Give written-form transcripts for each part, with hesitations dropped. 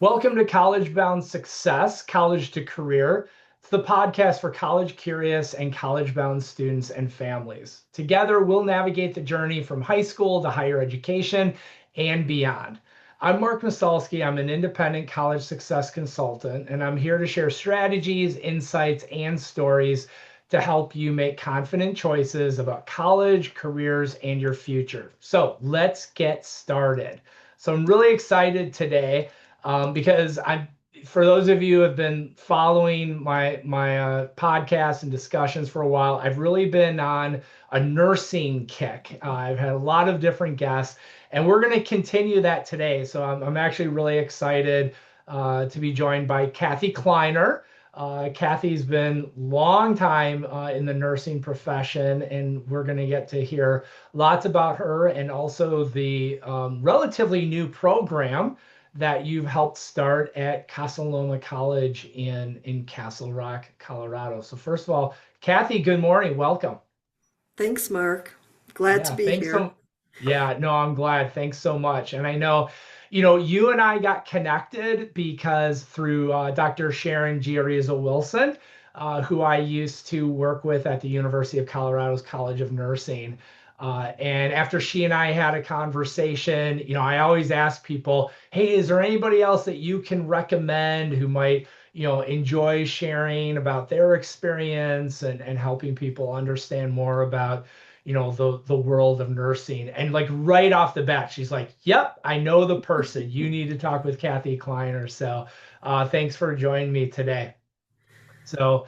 Welcome to College Bound Success, College to Career. It's the podcast for college curious and college bound students and families. Together, we'll navigate the journey from high school to higher education and beyond. I'm Mark Mastalski. I'm an independent college success consultant, and I'm here to share strategies, insights, and stories to help you make confident choices about college, careers, and your future. So let's get started. So I'm really excited today because for those of you who have been following my podcasts and discussions for a while, I've really been on a nursing kick. I've had a lot of different guests, and we're going to continue that today. So I'm actually really excited to be joined by Cathy Kleiner. Cathy's been long time in the nursing profession, and we're going to get to hear lots about her and also the relatively new program that you've helped start at Casa Loma College in Castle Rock, Colorado. So first of all, Cathy, good morning. Welcome. Thanks, Mark. Glad to Yeah, be thanks here. so. Yeah, no, I'm glad. Thanks so much. And I know, you and I got connected because through Dr. Sharon Giarrizzo Wilson, who I used to work with at the University of Colorado's College of Nursing. And after she and I had a conversation, I always ask people, hey, is there anybody else that you can recommend who might, enjoy sharing about their experience and helping people understand more about the world of nursing. And like right off the bat, she's like, yep, I know the person. You need to talk with Cathy Kleiner. So thanks for joining me today. So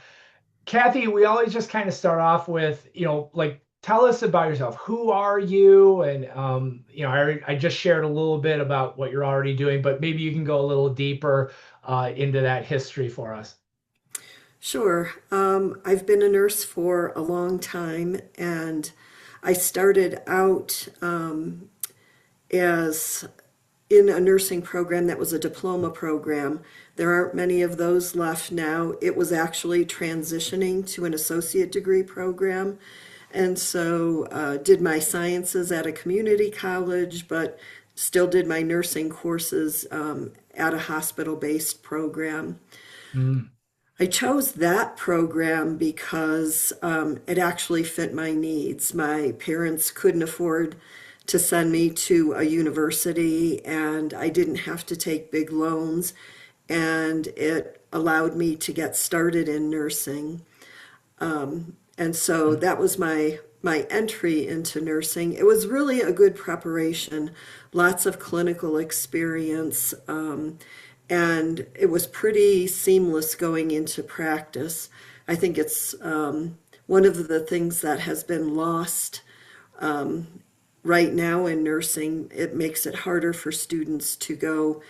Cathy, we always just kind of start off with, like tell us about yourself. Who are you? And I just shared a little bit about what you're already doing, but maybe you can go a little deeper into that history for us. Sure. I've been a nurse for a long time, and I started out as in a nursing program that was a diploma program. There aren't many of those left now. It was actually transitioning to an associate degree program. And so did my sciences at a community college, but still did my nursing courses at a hospital-based program. Mm, I chose that program because it actually fit my needs. My parents couldn't afford to send me to a university, and I didn't have to take big loans, and it allowed me to get started in nursing. And so mm, that was my entry into nursing. It was really a good preparation, lots of clinical experience, and it was pretty seamless going into practice. I think it's one of the things that has been lost right now in nursing. It makes it harder for students to go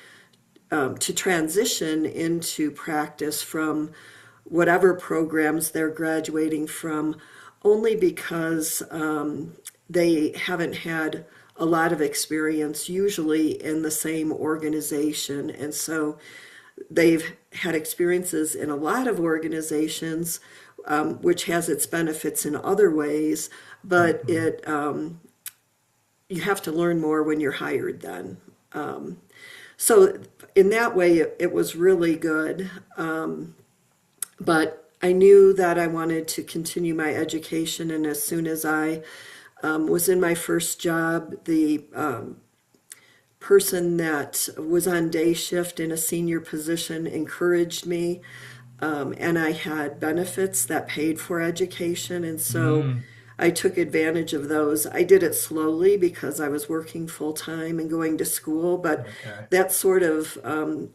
to transition into practice from whatever programs they're graduating from, only because they haven't had a lot of experience, usually in the same organization. And so they've had experiences in a lot of organizations, which has its benefits in other ways, but mhm. it you have to learn more when you're hired then. So in that way, it was really good. But I knew that I wanted to continue my education, and as soon as I was in my first job, the person that was on day shift in a senior position encouraged me, and I had benefits that paid for education, and so Mm, I took advantage of those. I did it slowly because I was working full time and going to school, but okay. that sort of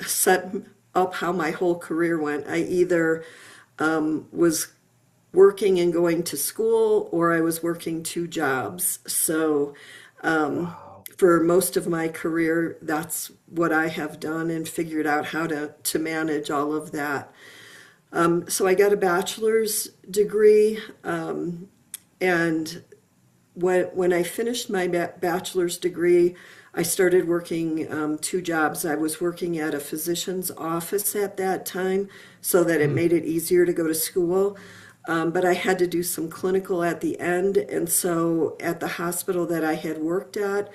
set up how my whole career went. I either was working and going to school, or I was working two jobs. So Wow. for most of my career, that's what I have done and figured out how to manage all of that. So I got a bachelor's degree, and when I finished my bachelor's degree, I started working two jobs. I was working at a physician's office at that time so that it Mm, made it easier to go to school. But I had to do some clinical at the end. And so at the hospital that I had worked at,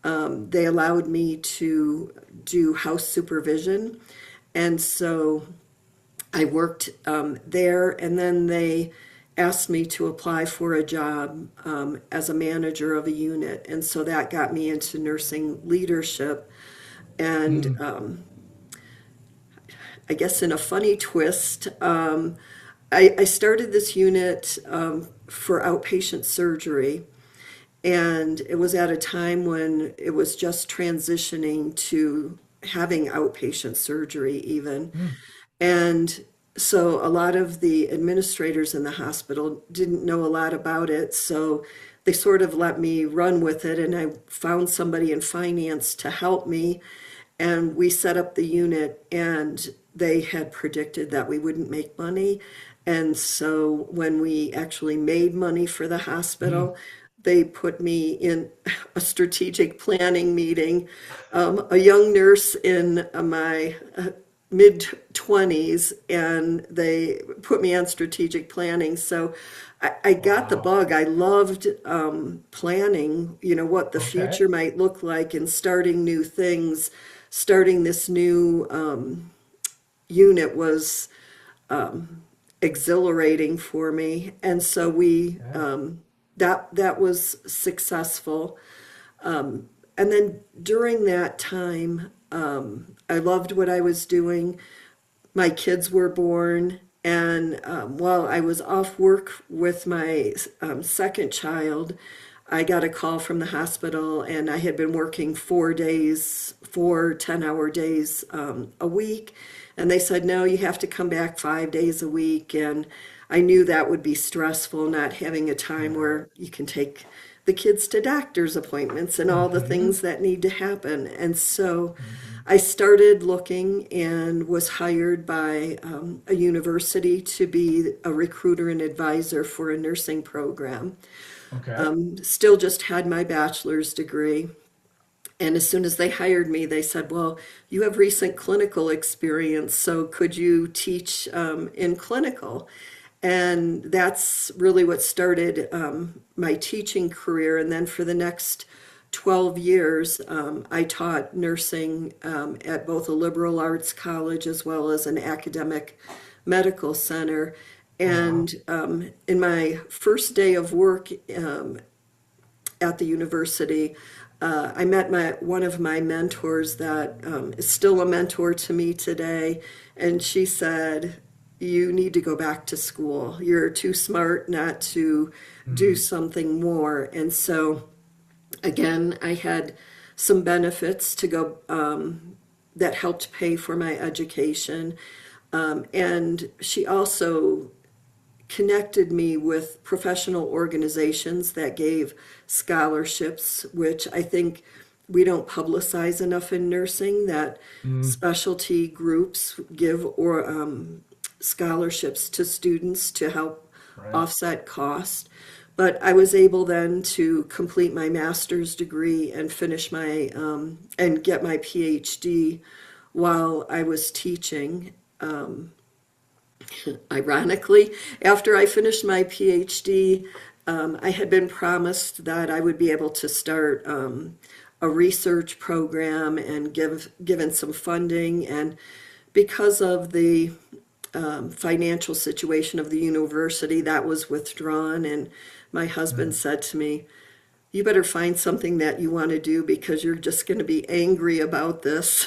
they allowed me to do house supervision. And so I worked there, and then they asked me to apply for a job as a manager of a unit. And so that got me into nursing leadership. And I guess in a funny twist, I started this unit for outpatient surgery. And it was at a time when it was just transitioning to having outpatient surgery, even. And so a lot of the administrators in the hospital didn't know a lot about it. So they sort of let me run with it. And I found somebody in finance to help me. And we set up the unit, and they had predicted that we wouldn't make money. And so when we actually made money for the hospital, they put me in a strategic planning meeting. A young nurse in my mid 20s, and they put me on strategic planning. So I got the bug. I loved planning, what the Okay. future might look like, and starting new things. Starting this new unit was exhilarating for me, and so we Yeah. that was successful. And then during that time, I loved what I was doing. My kids were born, and while I was off work with my second child, I got a call from the hospital, and I had been working 4 days, 4 10-hour days a week. And they said, no, you have to come back 5 days a week. And I knew that would be stressful, not having a time where you can take the kids to doctor's appointments and all the Hmm. things that need to happen. And so Hmm. I started looking and was hired by a university to be a recruiter and advisor for a nursing program. Okay. Still just had my bachelor's degree. And as soon as they hired me, they said, well, you have recent clinical experience, so could you teach in clinical? And that's really what started my teaching career. And then for the next 12 years, I taught nursing at both a liberal arts college as well as an academic medical center. Oh, wow. And in my first day of work at the university, I met one of my mentors that is still a mentor to me today, and she said, "You need to go back to school. You're too smart not to do Hmm. something more." And so, again, I had some benefits to go that helped pay for my education, and she also connected me with professional organizations that gave scholarships, which I think we don't publicize enough in nursing, that Mm. specialty groups give or scholarships to students to help Right. offset cost. But I was able then to complete my master's degree and finish my and get my PhD while I was teaching. Ironically, after I finished my PhD, I had been promised that I would be able to start a research program and given some funding. And because of the financial situation of the university, that was withdrawn. And my husband Mm. said to me, you better find something that you want to do because you're just going to be angry about this.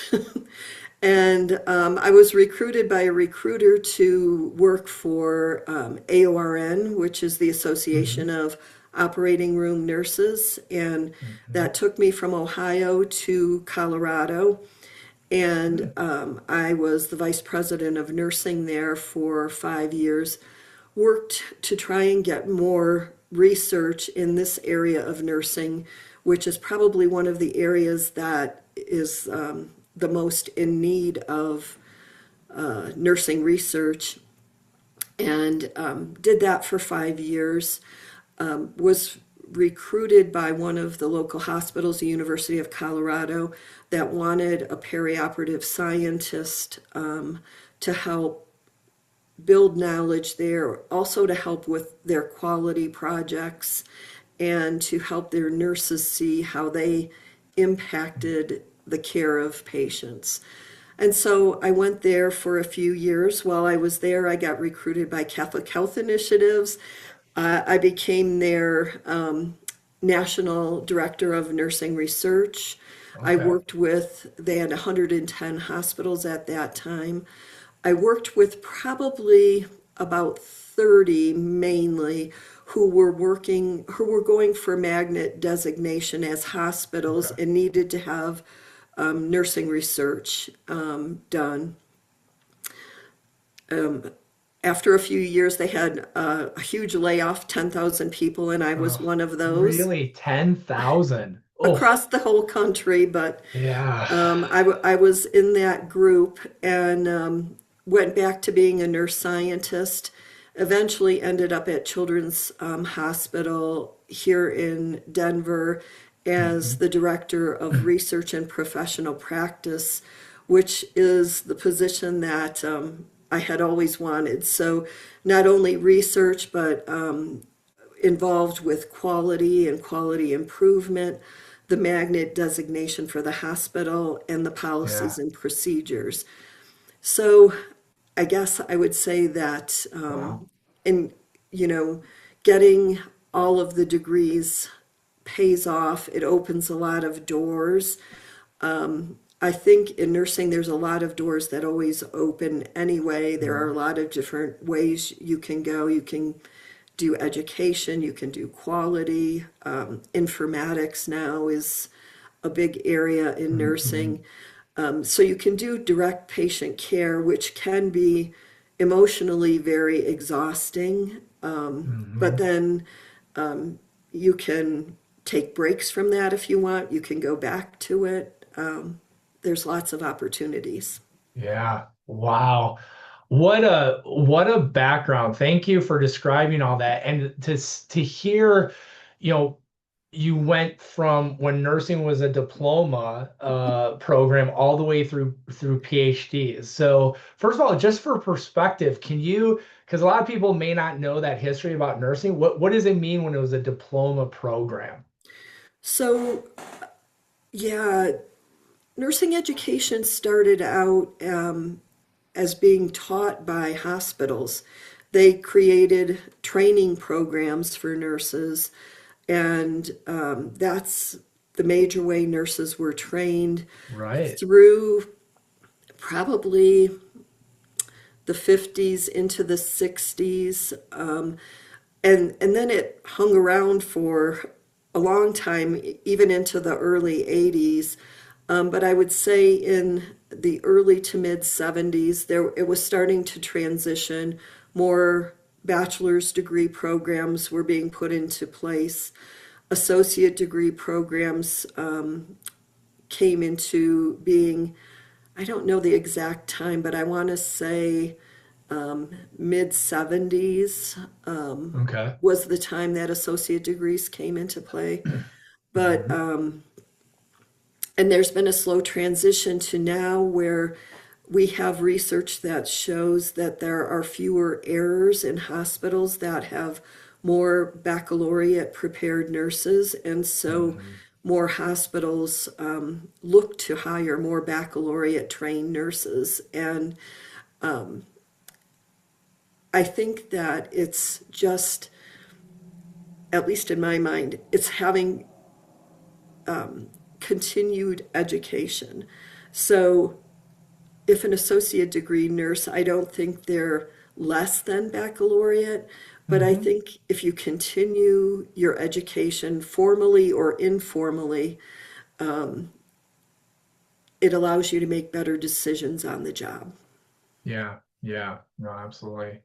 And I was recruited by a recruiter to work for AORN, which is the Association Hmm. of Operating Room Nurses. And Hmm. that took me from Ohio to Colorado. And Mm. I was the vice president of nursing there for 5 years. Worked to try and get more research in this area of nursing, which is probably one of the areas that is the most in need of nursing research. And did that for 5 years. Was recruited by one of the local hospitals, the University of Colorado, that wanted a perioperative scientist to help build knowledge there, also to help with their quality projects and to help their nurses see how they impacted the care of patients. And so I went there for a few years. While I was there, I got recruited by Catholic Health Initiatives. I became their National Director of Nursing Research. I Okay. worked with, they had 110 hospitals at that time. I worked with probably about 30 mainly who were going for magnet designation as hospitals Okay. and needed to have nursing research done. After a few years, they had a huge layoff, 10,000 people, and I was Oh, one of those really? 10,000? Oh, across the whole country. But yeah. I was in that group and went back to being a nurse scientist. Eventually ended up at Children's Hospital here in Denver as Mhm. the director of research and professional practice, which is the position that I had always wanted. So not only research, but involved with quality and quality improvement, the magnet designation for the hospital, and the policies Yeah. and procedures. So I guess I would say that Wow. in, you know, getting all of the degrees pays off. It opens a lot of doors. I think in nursing, there's a lot of doors that always open anyway. There are a Mhm. lot of different ways you can go. You can do education, you can do quality. Informatics now is a big area in Mhm. nursing. So you can do direct patient care, which can be emotionally very exhausting. But Mhm. then you can take breaks from that if you want. You can go back to it. There's lots of opportunities. Yeah. Wow. What a background. Thank you for describing all that. And to hear, you know, you went from when nursing was a diploma program all the way through PhDs. So first of all, just for perspective, can you, because a lot of people may not know that history about nursing, what does it mean when it was a diploma program? So, yeah, nursing education started out as being taught by hospitals. They created training programs for nurses, and that's the major way nurses were trained Right. through probably the 50s into the 60s. And then it hung around for a long time, even into the early 80s. But I would say in the early to mid 70s, there it was starting to transition. More bachelor's degree programs were being put into place. Associate degree programs came into being. I don't know the exact time, but I want to say mid 70s Okay. was the time that associate degrees came into play. But Mhm. and there's been a slow transition to now where we have research that shows that there are fewer errors in hospitals that have more baccalaureate prepared nurses, and so Mhm. more hospitals look to hire more baccalaureate trained nurses. And I think that it's just, at least in my mind, it's having continued education. So if an associate degree nurse, I don't think they're less than baccalaureate, but I Mhm. think if you continue your education formally or informally, it allows you to make better decisions on the job. Yeah. Yeah. No, absolutely.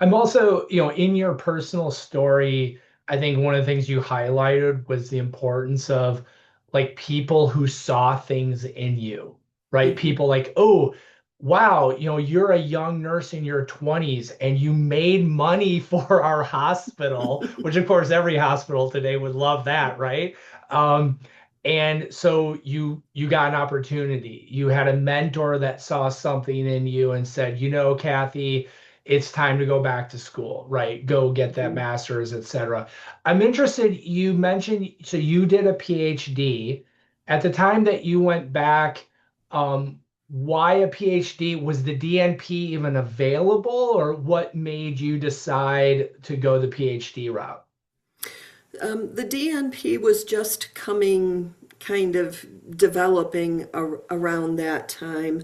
I'm also, in your personal story, I think one of the things you highlighted was the importance of like people who saw things in you, right? Mhm. People like, oh, wow, you're a young nurse in your 20s and you made money for our hospital, which of course every hospital today would love that, right? Um, and so you got an opportunity. You had a mentor that saw something in you and said, Kathy, it's time to go back to school, right? Go get that Mhm. master's, etc. I'm interested, you mentioned, so you did a PhD at the time that you went back, why a PhD? Was the DNP even available, or what made you decide to go the PhD route? The DNP was just coming, kind of developing around that time.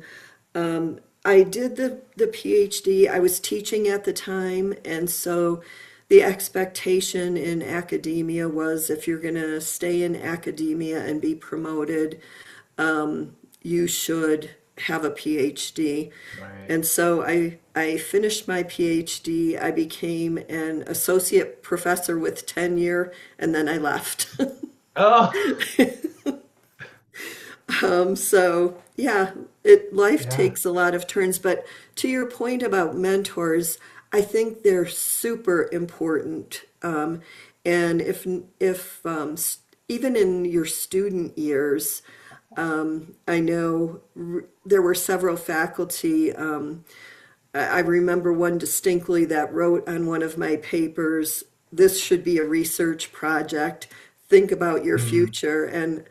I did the PhD. I was teaching at the time, and so the expectation in academia was if you're going to stay in academia and be promoted, you should have a PhD. Right. And so I finished my PhD. I became an associate professor with tenure, and then I left. Oh, So yeah, it life yeah. takes a lot of turns. But to your point about mentors, I think they're super important. And if even in your student years, I know there were several faculty. I remember one distinctly that wrote on one of my papers, "This should be a research project. Think about your Mm, future." And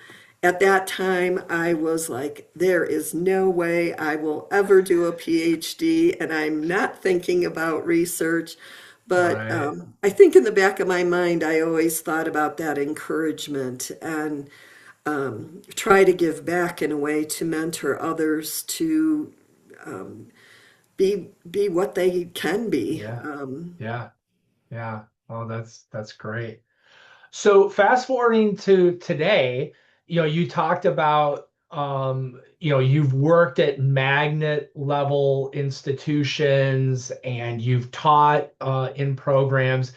at that time, I was like, there is no way I will ever do a PhD, and I'm not thinking about research. But right. I think in the back of my mind, I always thought about that encouragement and try to give back in a way to mentor others to be what they can be. Yeah. Yeah. Yeah. Oh, that's great. So fast forwarding to today, you talked about, you've worked at magnet level institutions and you've taught in programs,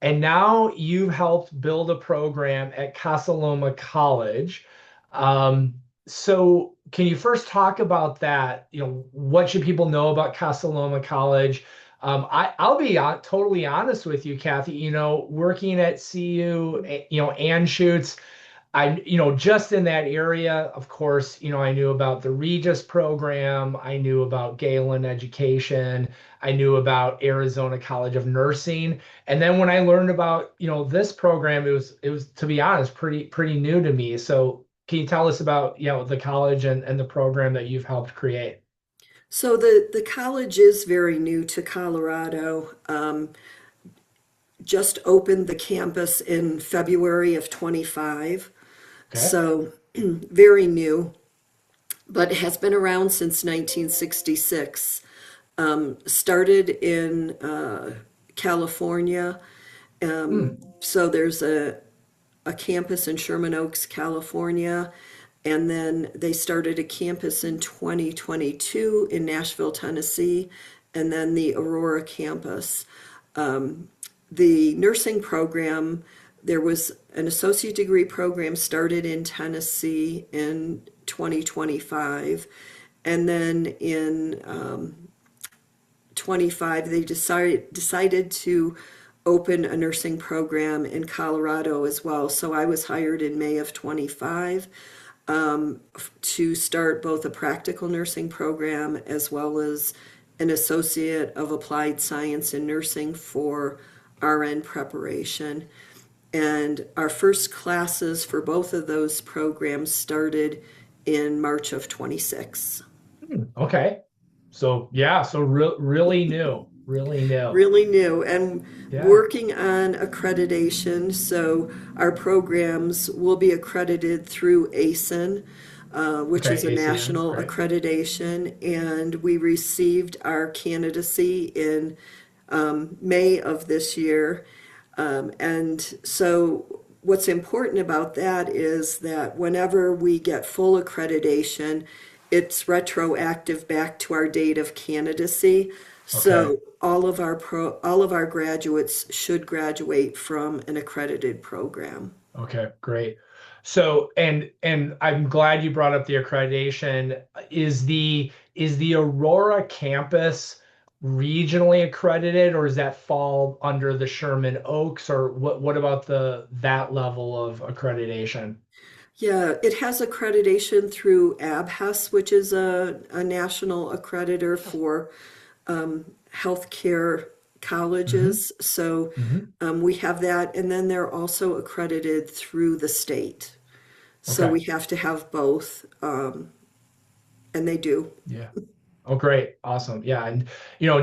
and now you've helped build a program at Casa Loma College. Um, so can you first talk about that? What should people know about Casa Loma College? I'll be totally honest with you, Cathy. Working at CU, and shoots, just in that area, of course, I knew about the Regis program. I knew about Galen Education. I knew about Arizona College of Nursing. And then when I learned about, this program, it was, to be honest, pretty new to me. So can you tell us about, the college and the program that you've helped create? So the college is very new to Colorado. Just opened the campus in February of 25. Okay. So very new, but has been around since 1966. Started in California. Hmm. So there's a campus in Sherman Oaks, California. And then they started a campus in 2022 in Nashville, Tennessee, and then the Aurora campus. The nursing program, there was an associate degree program started in Tennessee in 2025. And then in 25, they decided to open a nursing program in Colorado as well. So I was hired in May of 25 to start both a practical nursing program as well as an associate of applied science in nursing for RN preparation. And our first classes for both of those programs started in March of 26. Okay. So yeah, so really new, really new. Really new and Yeah. working on accreditation. So our programs will be accredited through ASIN, which is Okay. a ACN. national Great. accreditation. And we received our candidacy in May of this year. And so what's important about that is that whenever we get full accreditation, it's retroactive back to our date of candidacy. Okay. So all of our graduates should graduate from an accredited program. Okay. Great. So and I'm glad you brought up the accreditation. Is the Aurora campus regionally accredited, or does that fall under the Sherman Oaks, or what about that level of accreditation? Yeah, it has accreditation through ABHES, which is a national accreditor for healthcare Hmm. colleges. So Hmm. we have that, and then they're also accredited through the state. So Okay. we have to have both, and they do. Yeah. Oh, great. Awesome. Yeah. And,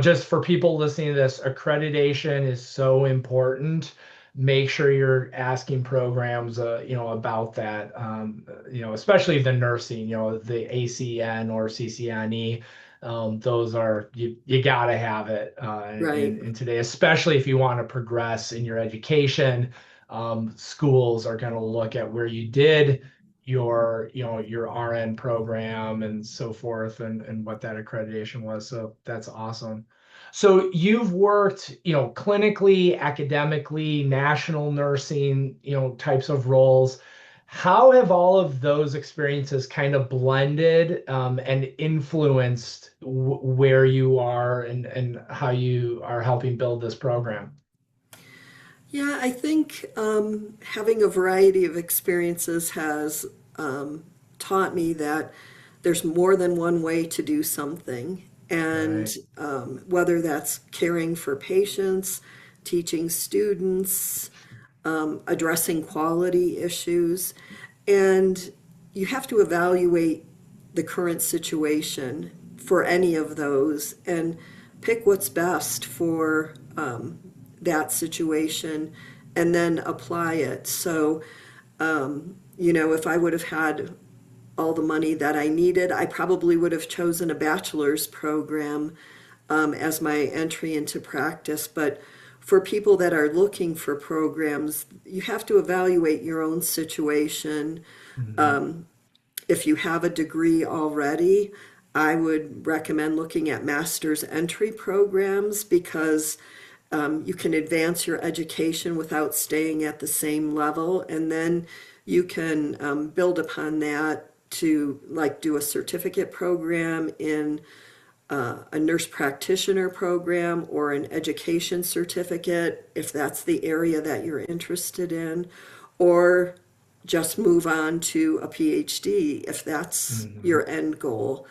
just for people listening to this, accreditation is so important. Make sure you're asking programs, about that, especially the nursing, the ACN or CCNE. Those are, you got to have it Right. in today, especially if you want to progress in your education. Schools are going to look at where you did your RN program and so forth and what that accreditation was. So that's awesome. So you've worked, clinically, academically, national nursing, types of roles. How have all of those experiences kind of blended and influenced where you are and how you are helping build this program? Yeah, I think having a variety of experiences has taught me that there's more than one way to do something. And Right. whether that's caring for patients, teaching students, addressing quality issues, and you have to evaluate the current situation for any of those and pick what's best for that situation and then apply it. So, if I would have had all the money that I needed, I probably would have chosen a bachelor's program as my entry into practice. But for people that are looking for programs, you have to evaluate your own situation. Mhm. If you have a degree already, I would recommend looking at master's entry programs because you can advance your education without staying at the same level, and then you can build upon that to like do a certificate program in a nurse practitioner program or an education certificate if that's the area that you're interested in, or just move on to a PhD if that's Mhm. your end goal.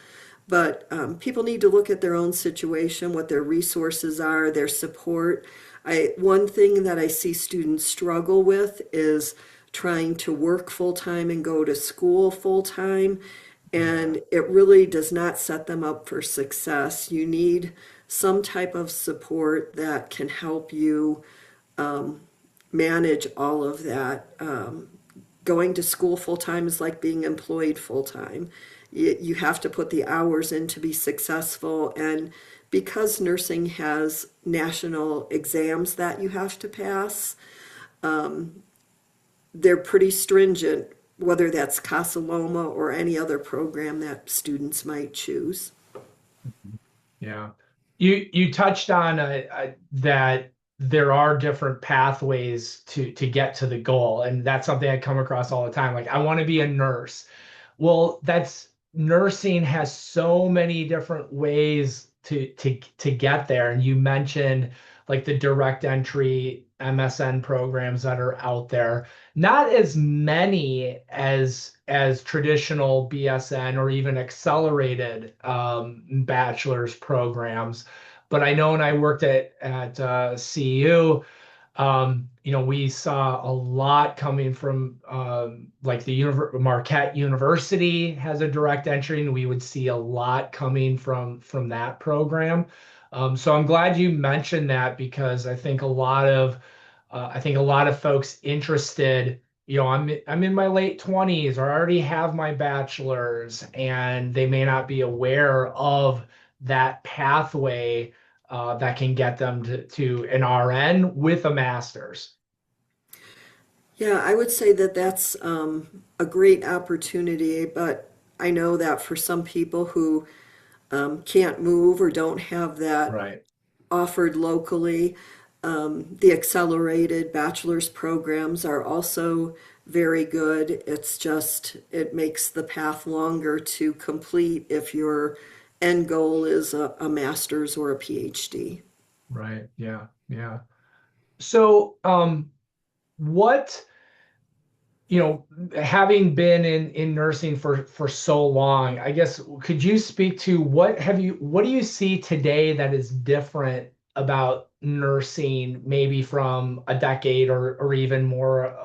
But people need to look at their own situation, what their resources are, their support. One thing that I see students struggle with is trying to work full time and go to school full time, Yeah. and it really does not set them up for success. You need some type of support that can help you manage all of that. Going to school full time is like being employed full time. You have to put the hours in to be successful. And because nursing has national exams that you have to pass, they're pretty stringent, whether that's Casa Loma or any other program that students might choose. Yeah. You touched on that there are different pathways to get to the goal, and that's something I come across all the time. Like, I want to be a nurse. Well, that's nursing has so many different ways to get there. And you mentioned like the direct entry MSN programs that are out there. Not as many as traditional BSN or even accelerated bachelor's programs. But I know when I worked at CU, we saw a lot coming from like Marquette University has a direct entry, and we would see a lot coming from that program. So I'm glad you mentioned that because I think a lot of folks interested. I'm in my late 20s or I already have my bachelor's, and they may not be aware of that pathway that can get them to an RN with a master's. Yeah, I would say that that's a great opportunity, but I know that for some people who can't move or don't have that Right. offered locally, the accelerated bachelor's programs are also very good. It's just, it makes the path longer to complete if your end goal is a master's or a PhD. Right. Yeah. Yeah. So, what, having been in nursing for so long, I guess could you speak to what do you see today that is different about nursing maybe from a decade or even more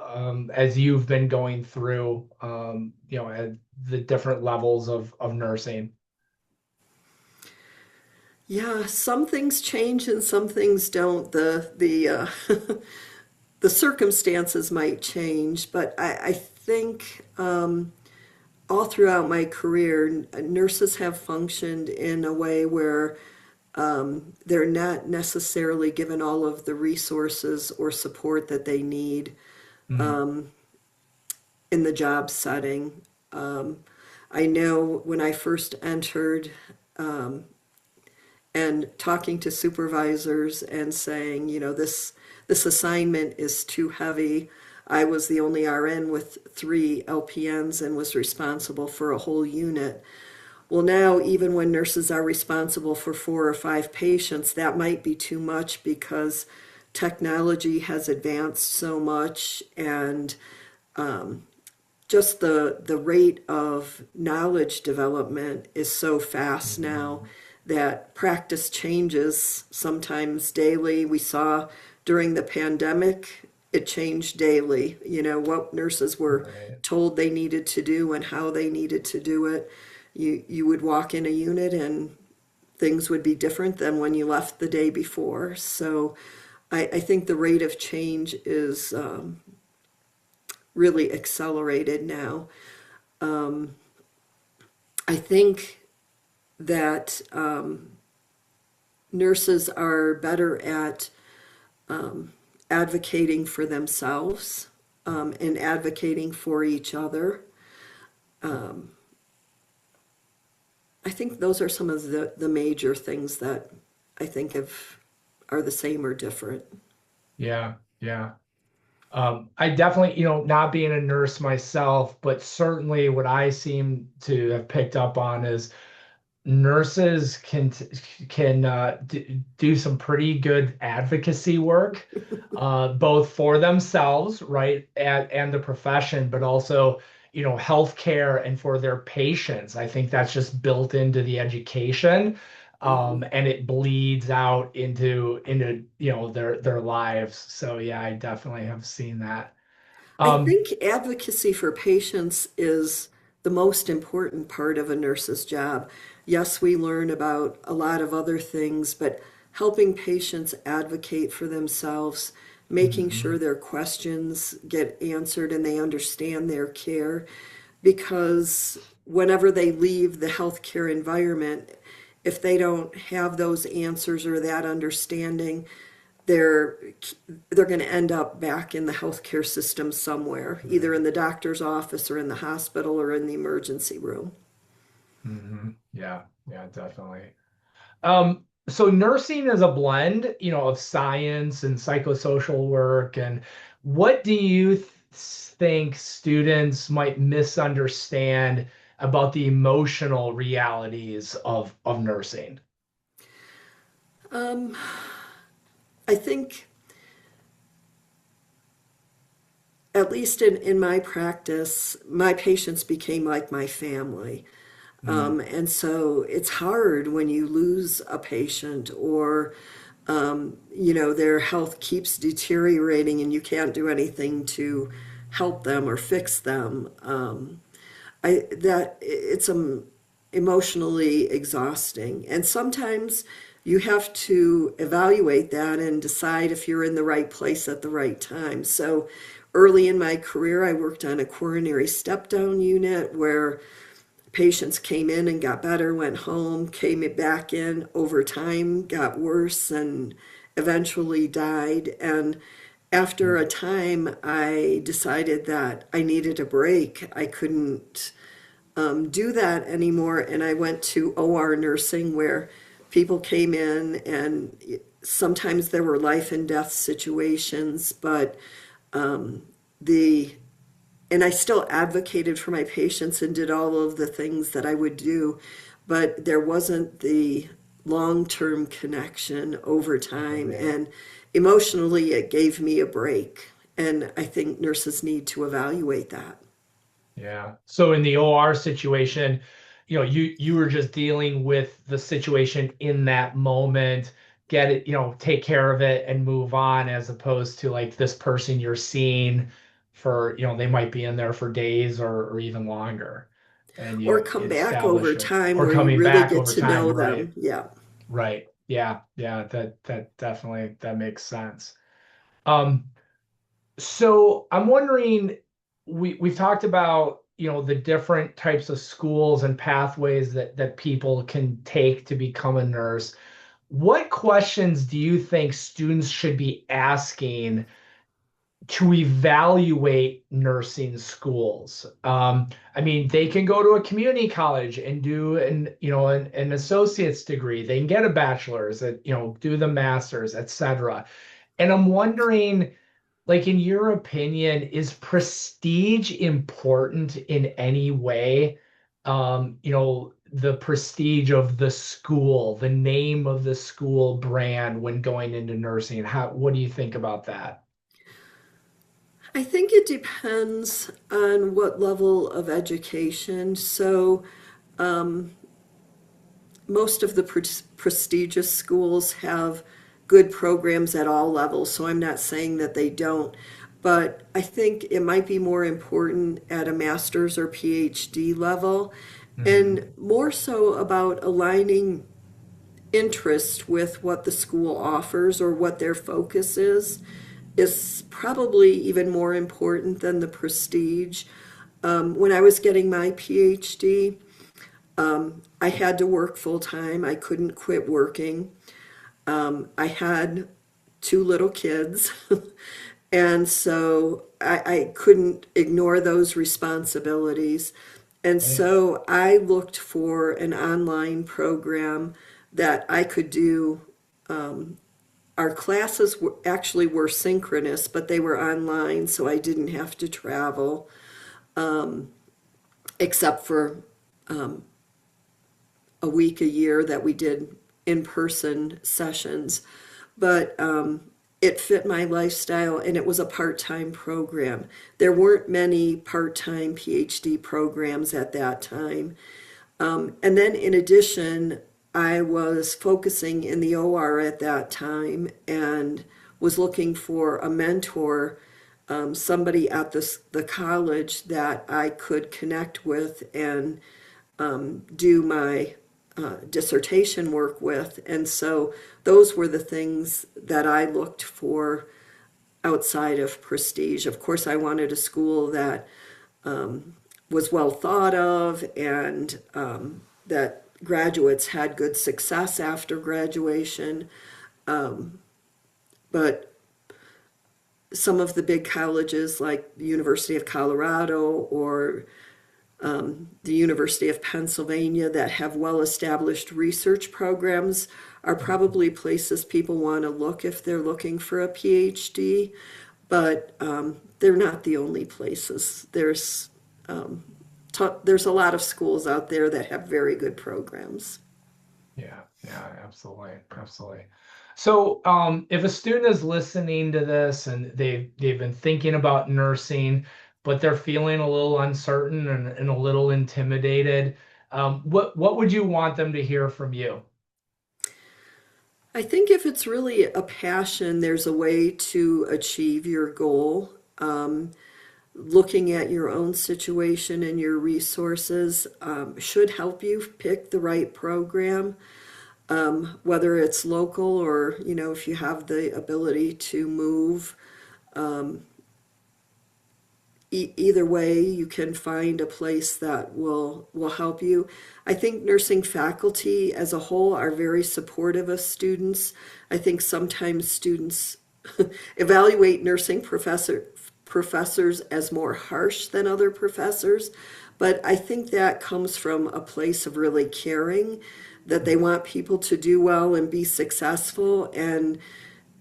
as you've been going through at the different levels of nursing? Yeah, some things change and some things don't. The circumstances might change, but I think all throughout my career, nurses have functioned in a way where they're not necessarily given all of the resources or support that they need Mhm. in the job setting. I know when I first entered, and talking to supervisors and saying, this assignment is too heavy. I was the only RN with 3 LPNs and was responsible for a whole unit. Well, now, even when nurses are responsible for 4 or 5 patients, that might be too much because technology has advanced so much, and just the rate of knowledge development is so fast now that practice changes sometimes daily. We saw during the pandemic, it changed daily. What nurses were Right. told they needed to do and how they needed to do it. You would walk in a unit and things would be different than when you left the day before. So I think the rate of change is really accelerated now. I think that nurses are better at advocating for themselves and advocating for each other. I think those are some of the major things that I think are the same or different. Yeah, yeah. I definitely, not being a nurse myself, but certainly what I seem to have picked up on is nurses can do some pretty good advocacy work, both for themselves, right, and the profession, but also, healthcare and for their patients. I think that's just built into the education, Mhm. and it bleeds out into their lives. So yeah, I definitely have seen that. I Um, think advocacy for patients is the most important part of a nurse's job. Yes, we learn about a lot of other things, but helping patients advocate for themselves, making sure mhm, their questions get answered and they understand their care, because whenever they leave the healthcare environment, if they don't have those answers or that understanding, they're they're going to end up back in the healthcare system somewhere, either in right. the doctor's office or in the hospital or in the emergency room. Yeah, yeah, definitely. So nursing is a blend, of science and psychosocial work. And what do you think students might misunderstand about the emotional realities of nursing? Um, I think, at least in my practice, my patients became like my family. Mm, And so it's hard when you lose a patient or, their health keeps deteriorating and you can't do anything to help them or fix them. It's emotionally exhausting, and sometimes you have to evaluate that and decide if you're in the right place at the right time. So early in my career, I worked on a coronary step down unit where patients came in and got better, went home, came back in over time, got worse, and eventually died. And after a mm, time, I decided that I needed a break. I couldn't do that anymore. And I went to OR nursing where people came in and sometimes there were life and death situations, but the and I still advocated for my patients and did all of the things that I would do, but there wasn't the long-term connection over time. right. And emotionally, it gave me a break. And I think nurses need to evaluate that. Yeah. So in the OR situation, you were just dealing with the situation in that moment. get it, take care of it and move on, as opposed to like this person you're seeing for, they might be in there for days or even longer. And Or you come back over establish it, time or where you coming really back get over to time, know right? them. Yeah. Right. Yeah. Yeah. That definitely that makes sense. Um, so I'm wondering, we've talked about, the different types of schools and pathways that people can take to become a nurse. What questions do you think students should be asking to evaluate nursing schools? I mean, they can go to a community college and do an associate's degree. They can get a bachelor's, do the master's, etc. And I'm wondering, like, in your opinion, is prestige important in any way? The prestige of the school, the name of the school brand when going into nursing. What do you think about that? I think it depends on what level of education. So, most of the prestigious schools have good programs at all levels, so I'm not saying that they don't. But I think it might be more important at a master's or PhD level, Hmm. and more so about aligning interest with what the school offers or what their focus is probably even more important than the prestige. When I was getting my PhD, I had to work full time. I couldn't quit working. I had two little kids, and so I couldn't ignore those responsibilities. And Right. so I looked for an online program that I could do. Our classes actually were synchronous, but they were online, so I didn't have to travel except for a week a year that we did in person sessions. But it fit my lifestyle and it was a part time program. There weren't many part time PhD programs at that time. And then, in addition, I was focusing in the OR at that time and was looking for a mentor, somebody at the college that I could connect with and do my dissertation work with. And so those were the things that I looked for outside of prestige. Of course, I wanted a school that was well thought of and that graduates had good success after graduation. But some of the big colleges like the University of Colorado or the University of Pennsylvania that have well established research programs are probably places people want to look if they're looking for a PhD, but they're not the only places. There's a lot of schools out there that have very good programs. Yeah, yeah, absolutely, absolutely. So, if a student is listening to this and they've been thinking about nursing, but they're feeling a little uncertain and a little intimidated, what would you want them to hear from you? I think if it's really a passion, there's a way to achieve your goal. Looking at your own situation and your resources should help you pick the right program, whether it's local or, if you have the ability to move. Either way, you can find a place that will help you. I think nursing faculty as a whole are very supportive of students. I think sometimes students evaluate nursing professors as more harsh than other professors, but I think that comes from a place of really caring that they want people to do well and be successful, and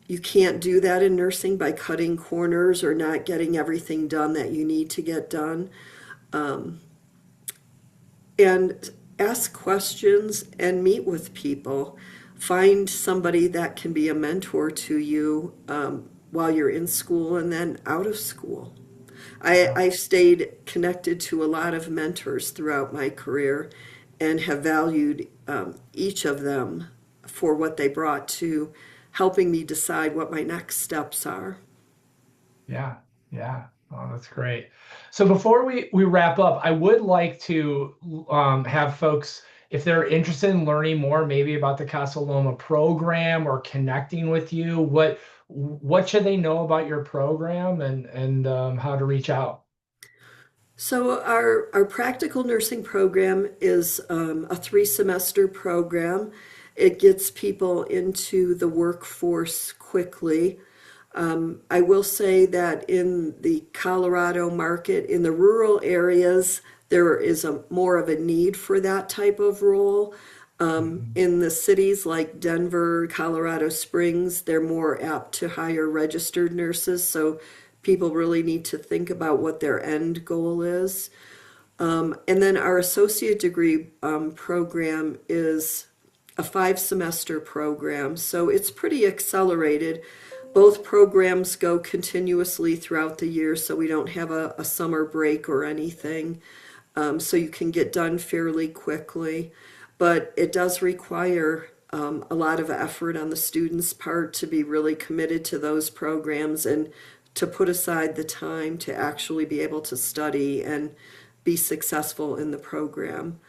you can't do that in nursing by cutting corners or not getting everything done that you need to get done. And ask questions and meet with people. Find somebody that can be a mentor to you while you're in school and then out of school. Yeah. I've stayed connected to a lot of mentors throughout my career and have valued each of them for what they brought to helping me decide what my next steps are. Yeah, yeah. Oh, that's great. So before we wrap up, I would like to have folks, if they're interested in learning more, maybe about the Casa Loma program or connecting with you, what should they know about your program and how to reach out? So our practical nursing program is a 3 semester program. It gets people into the workforce quickly. I will say that in the Colorado market, in the rural areas, there is more of a need for that type of role. Mhm. In the cities like Denver, Colorado Springs, they're more apt to hire registered nurses. So people really need to think about what their end goal is. And then our associate degree program is a 5 semester program. So it's pretty accelerated. Both programs go continuously throughout the year, so we don't have a summer break or anything. So you can get done fairly quickly. But it does require a lot of effort on the student's part to be really committed to those programs and to put aside the time to actually be able to study and be successful in the program.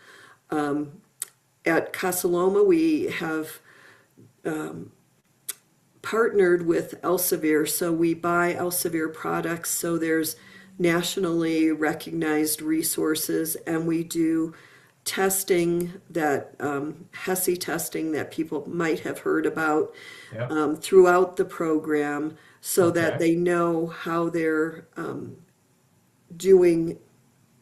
At Casa Loma, we have partnered with Elsevier, so we buy Elsevier products, so there's nationally recognized resources, and we do testing that HESI testing that people might have heard about Yeah. throughout the program so that Okay. they know how they're doing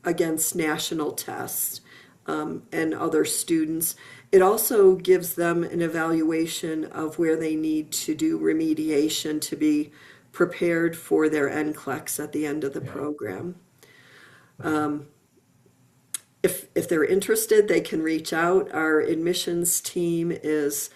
against national tests and other students. It also gives them an evaluation of where they need to do remediation to be prepared for their NCLEX at the end of the Yeah. program. Right. If they're interested, they can reach out. Our admissions team is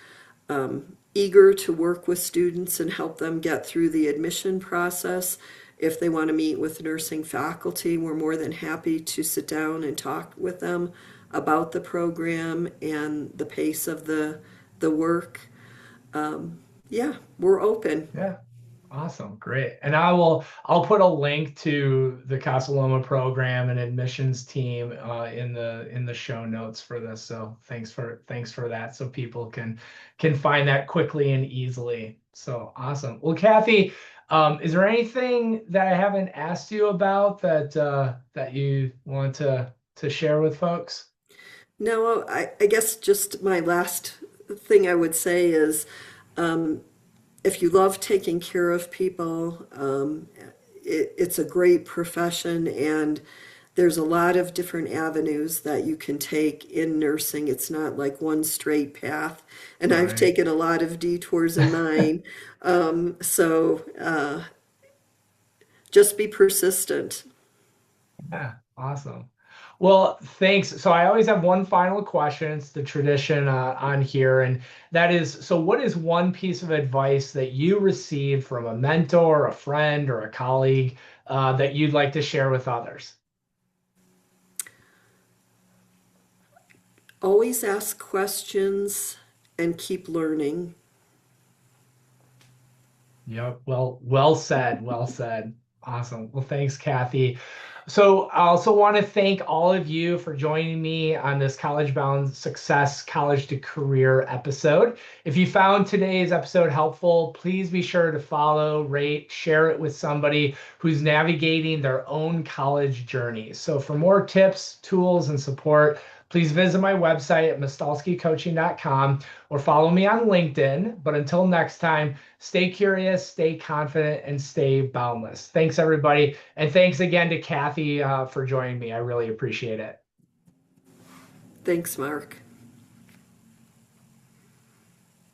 eager to work with students and help them get through the admission process. If they want to meet with nursing faculty, we're more than happy to sit down and talk with them about the program and the pace of the work. Yeah, we're open. Yeah. Awesome, great. And I'll put a link to the Casa Loma program and admissions team in the show notes for this. So thanks for that, so people can find that quickly and easily. So awesome. Well, Cathy, is there anything that I haven't asked you about that you want to share with folks? No, I guess just my last thing I would say is if you love taking care of people, it's a great profession, and there's a lot of different avenues that you can take in nursing. It's not like one straight path, and I've Right. taken a lot of detours in mine. So just be persistent. Yeah, awesome. Well, thanks. So I always have one final question. It's the tradition on here, and that is, so what is one piece of advice that you received from a mentor, a friend, or a colleague that you'd like to share with others? Always ask questions and keep learning. Yep. Well said. Well said. Awesome. Well, thanks, Cathy. So I also want to thank all of you for joining me on this College Bound Success College to Career episode. If you found today's episode helpful, please be sure to follow, rate, share it with somebody who's navigating their own college journey. So for more tips, tools, and support, please visit my website at mastalskicoaching.com or follow me on LinkedIn. But until next time, stay curious, stay confident, and stay boundless. Thanks, everybody. And thanks again to Cathy for joining me. I really appreciate it. Thanks, Mark.